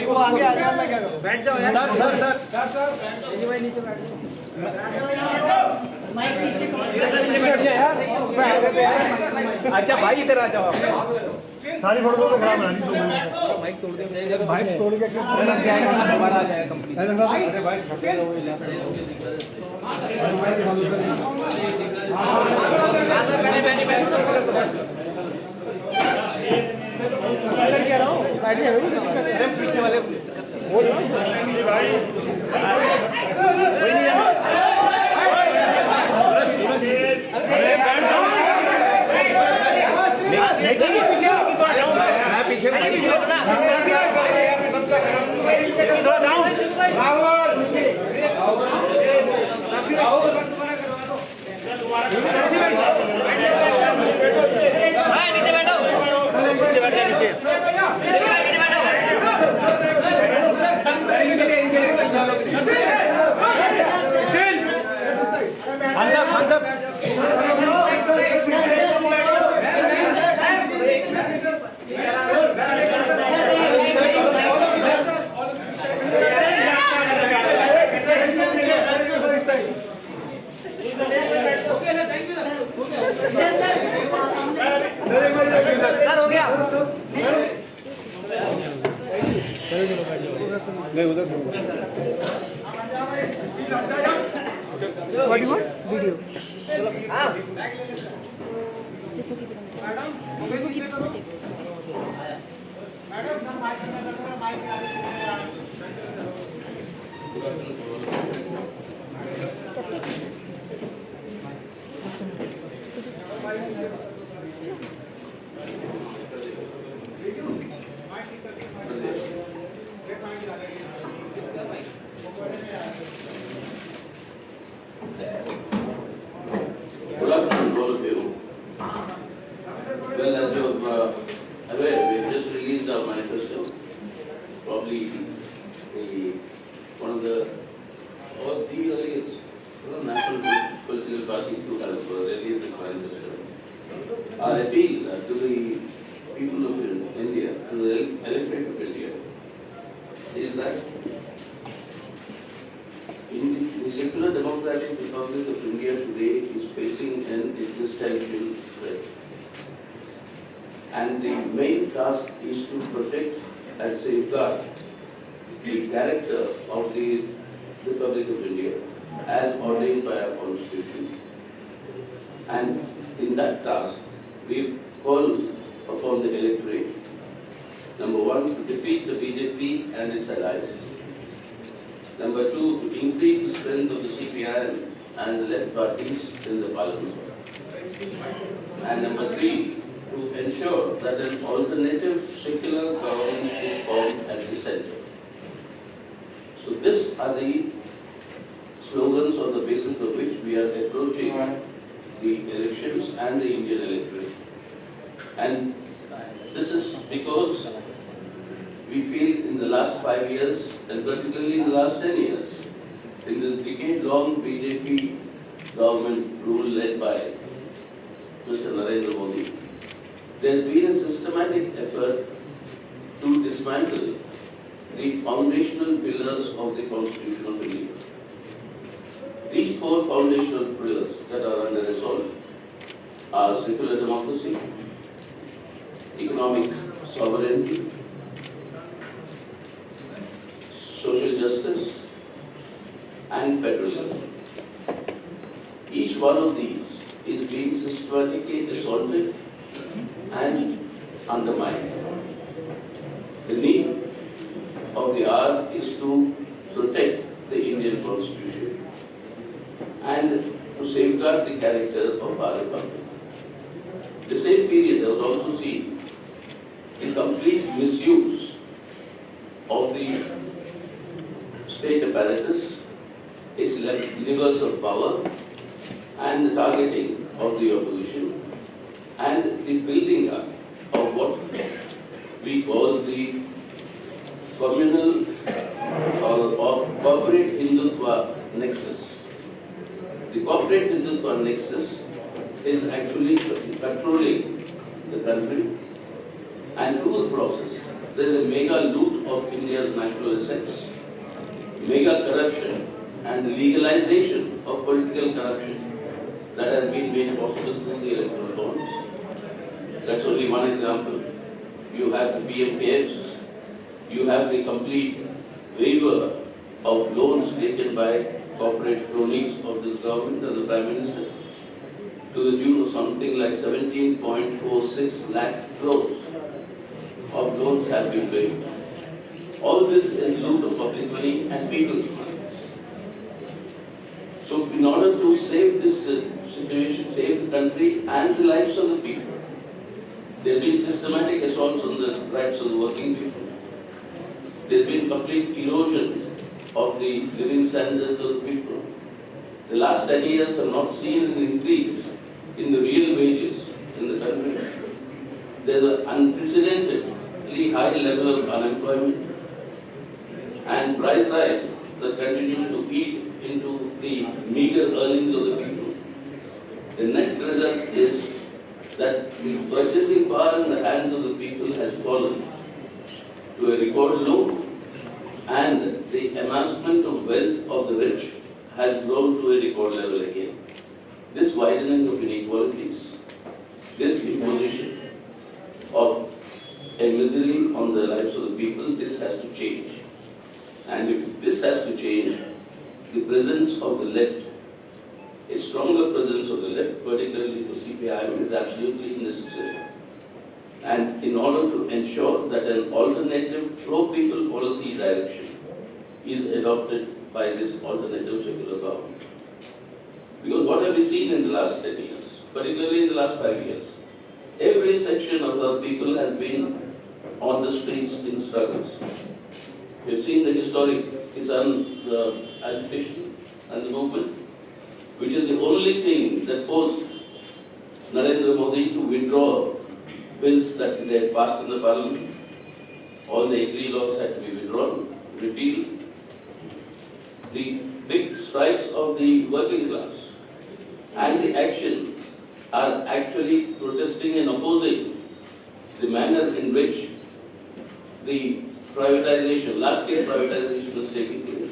वो आगे आ गया, मैं क्या करूं? बैठ जाओ यार। सर जी भाई नीचे बैठ जाओ। माइक नीचे बैठ जाओ यार। मैं आगे दे यार। अच्छा भाई इधर आ जाओ आप। सारी फोटो तो खराब बना दी तुमने। माइक तोड़ दे। माइक तोड़ के क्यों लग जाएगा, दोबारा आ जाएगा कंपनी। अरे भाई छपे दो इला पीछे वाले नहीं उधर से What do you want? Video. Just keep it on the table. Just keep it on the table. Good afternoon, all of you. Well, as you are aware, we have just released our manifesto. Probably one of the earliest national political parties to have released this manifesto. Our appeal to the people of India, to the electorate of India, is that the secular democratic republic of India today is facing an existential threat. And the main task is to protect and safeguard the character of the Republic of India as ordained by our Constitution. And in that task, we call upon the electorate, number one, to defeat the BJP and its allies. Number two, to increase the strength of the CPI and the left parties in the parliament. And number three, to ensure that an alternative secular government is formed at the center. So these are the slogans on the basis of which we are approaching the elections and the Indian electorate. And this is because we feel in the last 5 years, and particularly in the last 10 years, in this decade-long BJP government rule led by Mr. Narendra Modi, there has been a systematic effort to dismantle the foundational pillars of the Constitution of India. These four foundational pillars that are under assault are secular democracy, economic sovereignty, social justice, and federalism. Each one of these is being systematically assaulted and undermined. The need of the hour is to protect the Indian Constitution and to safeguard the character of our republic. The same period has also seen the complete misuse of the state apparatus, its levers of power, and the targeting of the opposition, and the building up of what we call the communal or corporate Hindutva nexus. The corporate Hindutva nexus is actually controlling the country, and through the process, there is a mega loot of India's national assets, mega corruption and legalization of political corruption that has been made possible through the electoral bonds. That's only one example. You have the PMKs, you have the complete waiver of loans taken by corporate cronies of this government and the Prime Minister to the tune of something like 17.46 lakh crores of loans have been waived. All this is loot of public money and people's money. So in order to save this situation, save the country and the lives of the people, there have been systematic assaults on the rights of the working people. There has been complete erosion of the living standards of the people. The last 10 years have not seen an increase in the real wages in the country. There is an unprecedentedly high level of unemployment and price rise that continues to eat into the meager earnings of the people. The net result is that the purchasing power in the hands of the people has fallen to a record low, and the amassment of wealth of the rich has grown to a record level again. This widening of inequalities, this imposition of a misery on the lives of the people, this has to change. And if this has to change, the presence of the left, a stronger presence of the left, particularly the CPIM, is absolutely necessary. And in order to ensure that an alternative pro-people policy direction is adopted by this alternative secular government. Because what have we seen in the last 10 years, particularly in the last 5 years? Every section of our people has been on the streets in struggles. We've seen the historic Kisan agitation and the movement, which is the only thing that forced Narendra Modi to withdraw bills that they had passed in the parliament. All the agri laws had to be withdrawn, repealed. The big strikes of the working class and the action are actually protesting and opposing the manner in which the privatization, large-scale privatization is taking place.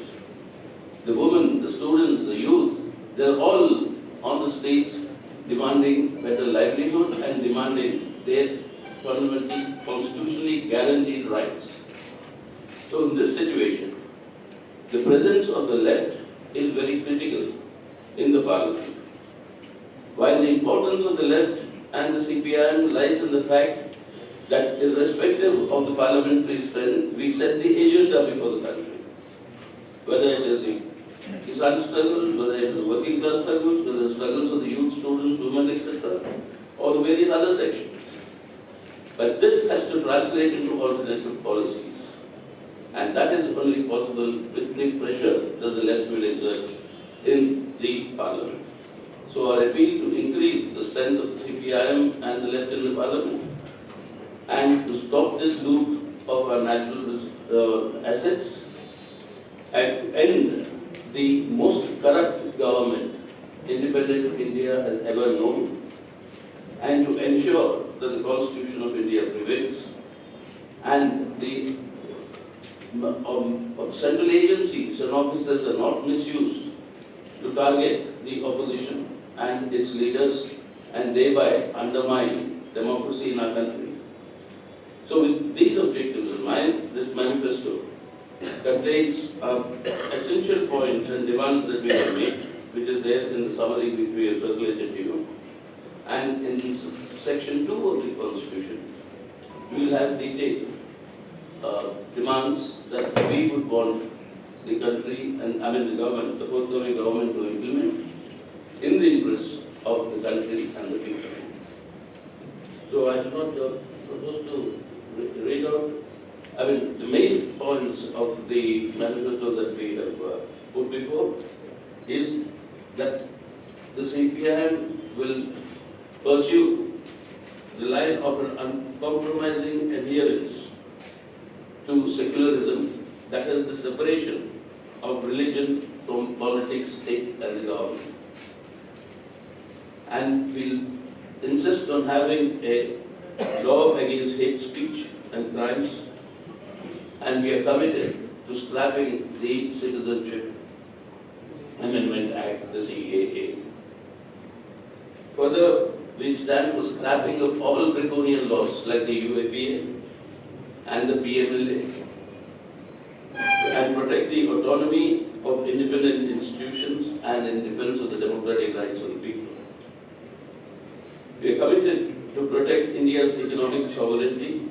The women, the students, the youth, they're all on the streets demanding better livelihood and demanding their fundamentally, constitutionally guaranteed rights. So in this situation, the presence of the left is very critical in the parliament. While the importance of the left and the CPIM lies in the fact that irrespective of the parliamentary strength, we set the agenda before the country. Whether it is the Kisan struggles, whether it is the working class struggles, whether the struggles of the youth, students, women, etc., or the various other sections. But this has to translate into alternative policies. And that is only possible with the pressure that the left will exert in the parliament. So our appeal to increase the strength of the CPIM and the left in the parliament, and to stop this loot of our national assets, and to end the most corrupt government independent of India has ever known, and to ensure that the Constitution of India prevails, and the central agencies and officers are not misused to target the opposition and its leaders and thereby undermine democracy in our country. So with these objectives in mind, this manifesto contains essential points and demands that we have made, which is there in the summary which we have circulated to you. And in section 2 of the Constitution, we will have detailed demands that we would want the country and the government, the forthcoming government to implement in the interest of the country and the people. So I do not propose to read out, the main points of the manifesto that we have put before is that the CPIM will pursue the line of an uncompromising adherence to secularism, that is the separation of religion from politics, state and the government. And we'll insist on having a law against hate speech and crimes, and we are committed to scrapping the Citizenship Amendment Act, the CAA. Further, we stand for scrapping of all draconian laws like the UAPA and the PMLA and protect the autonomy of independent institutions and in defense of the democratic rights of the people. We are committed to protect India's economic sovereignty.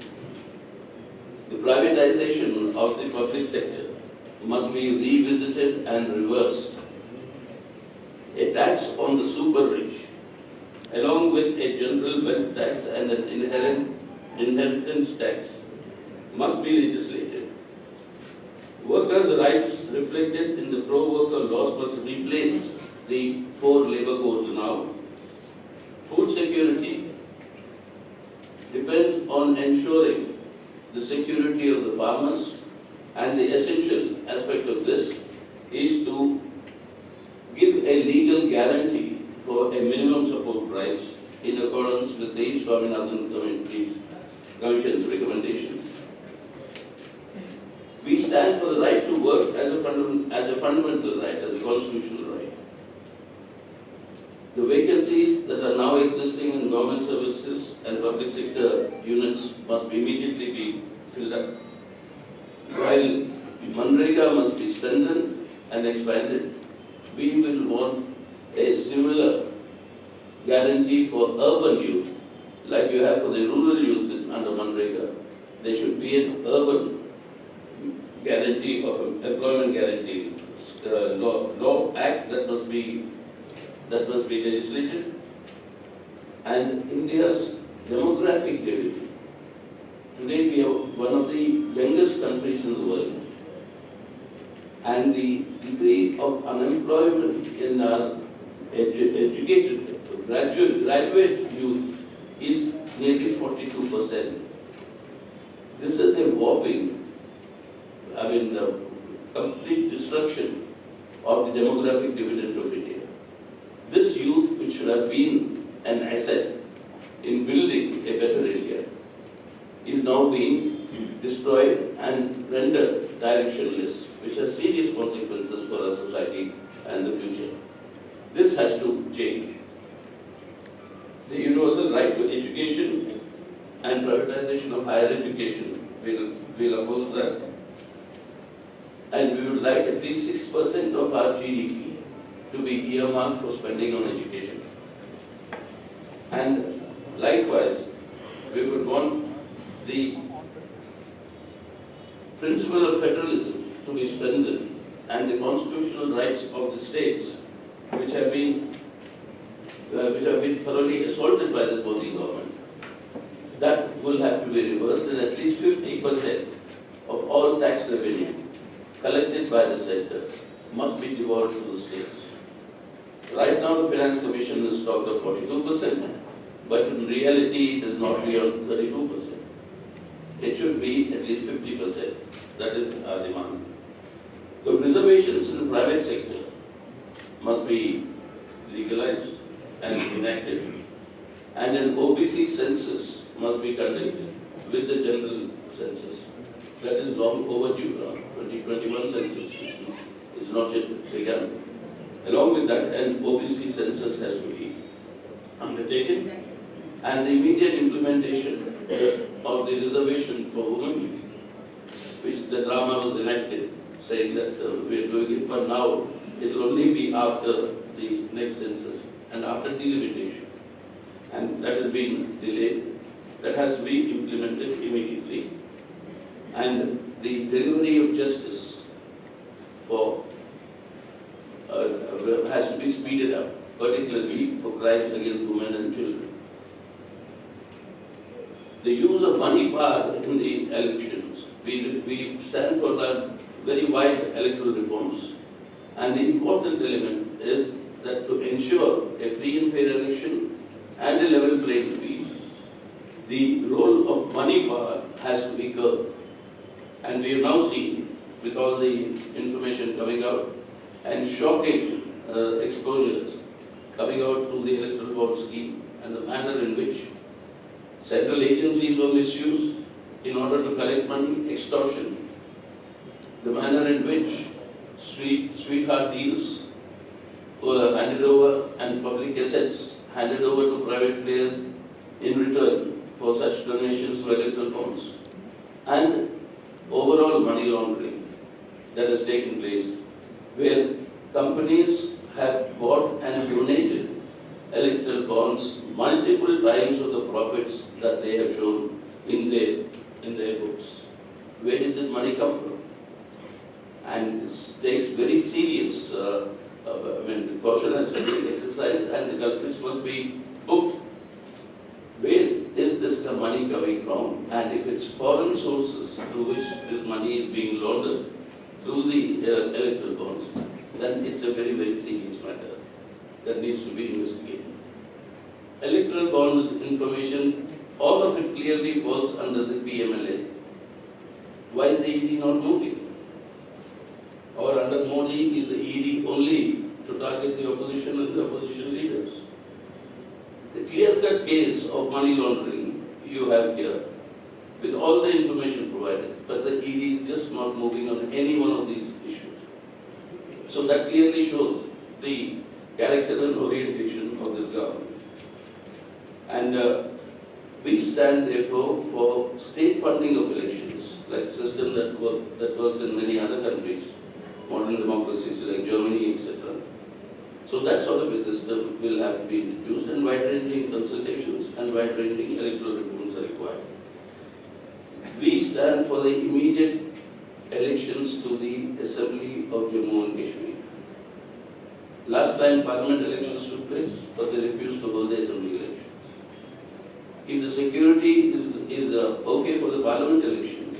The privatization of the public sector must be revisited and reversed. A tax on the super rich, along with a general wealth tax and an inheritance tax, must be legislated. Workers' rights reflected in the pro-worker laws must replace the 4 labor codes now. Food security depends on ensuring the security of the farmers, and the essential aspect of this is to give a legal guarantee for a minimum support price in accordance with the Swaminathan Commission's recommendations. We stand for the right to work as a fundamental right, as a constitutional right. The vacancies that are now existing in government services and public sector units must immediately be filled up. While Manrega must be strengthened and expanded, we will want a similar guarantee for urban youth, like you have for the rural youth under Manrega. There should be an urban guarantee of employment guarantee law act that must be legislated. And India's demographic dividend. Today we are one of the youngest countries in the world, and the degree of unemployment in our educated graduate youth is nearly 42%. This is a whopping, the complete destruction of the demographic dividend of India. This youth, which should have been an asset in building a better India, is now being destroyed and rendered directionless, which has serious consequences for our society and the future. This has to change. The universal right to education and privatization of higher education will oppose that. And we would like at least 6% of our GDP to be earmarked for spending on education. And likewise, we would want the principle of federalism to be strengthened and the constitutional rights of the states, which have been thoroughly assaulted by this Modi government, that will have to be reversed, and at least 50% of all tax revenue collected by the center must be devolved to the states. Right now, the Finance Commission is talked of 42%, but in reality, it is not beyond 32%. It should be at least 50%. That is our demand. The reservations in the private sector must be legalized and enacted, and an OBC census must be conducted with the general census. That is long overdue now. 2021 census is not yet begun. Along with that, an OBC census has to be undertaken, and the immediate implementation of the reservation for women, which the drama was enacted, saying that we are doing it, but now it will only be after the next census and after delimitation. And that has been delayed. That has to be implemented immediately. And the delivery of justice for has to be speeded up, particularly for crimes against women and children. The use of money power in the elections. We stand for the very wide electoral reforms. And the important element is that to ensure a free and fair election and a level playing field, the role of money power has to be curbed. And we have now seen, with all the information coming out, and shocking exposures coming out through the electoral bond scheme and the manner in which central agencies were misused in order to collect money, extortion. the manner in which sweetheart deals were handed over and public assets handed over to private players in return for such donations to electoral bonds, and overall money laundering that has taken place, where companies have bought and donated electoral bonds multiple times of the profits that they have shown in their books. Where did this money come from? And it takes very serious, the caution has to be exercised and the culprits must be booked. Where is this money coming from? And if it's foreign sources through which this money is being laundered through the electoral bonds, then it's a very, very serious matter that needs to be investigated. Electoral bonds information, all of it clearly falls under the PMLA. Why is the ED not moving? Or under Modi, is the ED only to target the opposition and the opposition leaders? The clear-cut case of money laundering you have here, with all the information provided, but the ED is just not moving on any one of these issues. So that clearly shows the character and orientation of this government. And we stand therefore for state funding of elections, like a system that works in many other countries, modern democracies like Germany, etc. So that sort of a system will have to be introduced, and wide-ranging consultations and wide-ranging electoral reforms are required. We stand for the immediate elections to the Assembly of Jammu and Kashmir. Last time Parliament elections took place, but they refused to hold the Assembly elections. If the security is okay for the Parliament elections,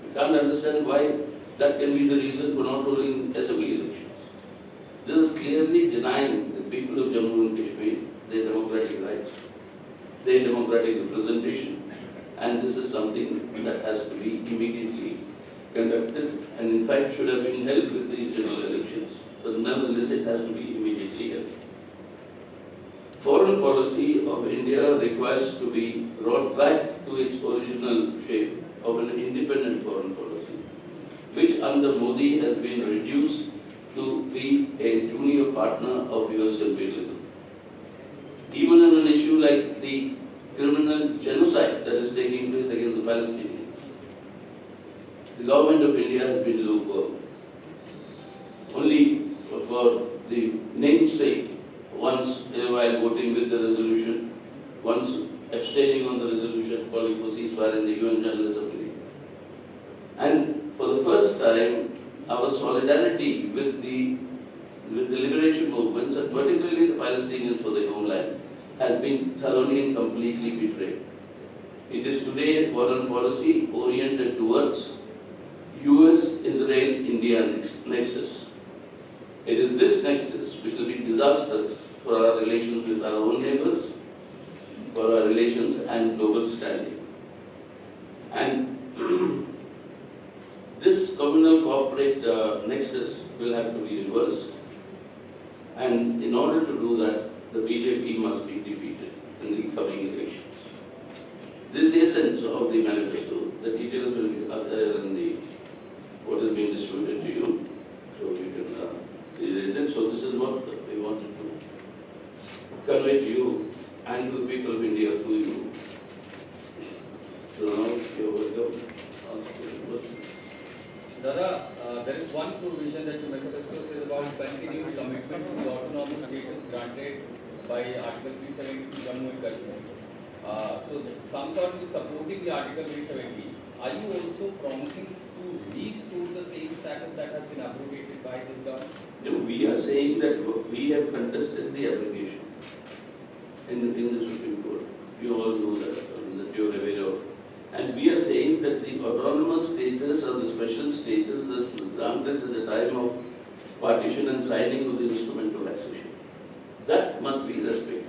we can't understand why that can be the reason for not holding Assembly elections. This is clearly denying the people of Jammu and Kashmir their democratic rights, their democratic representation, and this is something that has to be immediately conducted, and in fact should have been held with these general elections, but nonetheless it has to be immediately held. Foreign policy of India requires to be brought back to its original shape of an independent foreign policy, which under Modi has been reduced to be a junior partner of US imperialism. Even on an issue like the criminal genocide that is taking place against the Palestinians, the government of India has been lukewarm. Only for the namesake, once in a while voting with the resolution, once abstaining on the resolution calling for ceasefire in the UN General Assembly. And for the first time, our solidarity with the liberation movements, and particularly the Palestinians for their homeland, has been thoroughly and completely betrayed. It is today a foreign policy oriented towards US-Israel-India nexus. It is this nexus which will be disastrous for our relations with our own neighbors, for our relations and global standing. And this communal corporate nexus will have to be reversed. And in order to do that, the BJP must be defeated in the coming elections. This is the essence of the manifesto. The details will be up there in what is being distributed to you, so you can read it. So this is what we wanted to convey to you and to the people of India through you. So now you're welcome. Dada, there is one provision that the manifesto says about continued commitment to the autonomous status granted by Article 370 to Jammu and Kashmir. So some sort is supporting the Article 370. Are you also promising to restore the same status that has been abrogated by this government? No, we are saying that we have contested the application in the Supreme Court. You all know that you are aware of. And we are saying that the autonomous status or the special status that was granted at the time of partition and signing of the instrument of accession, that must be respected.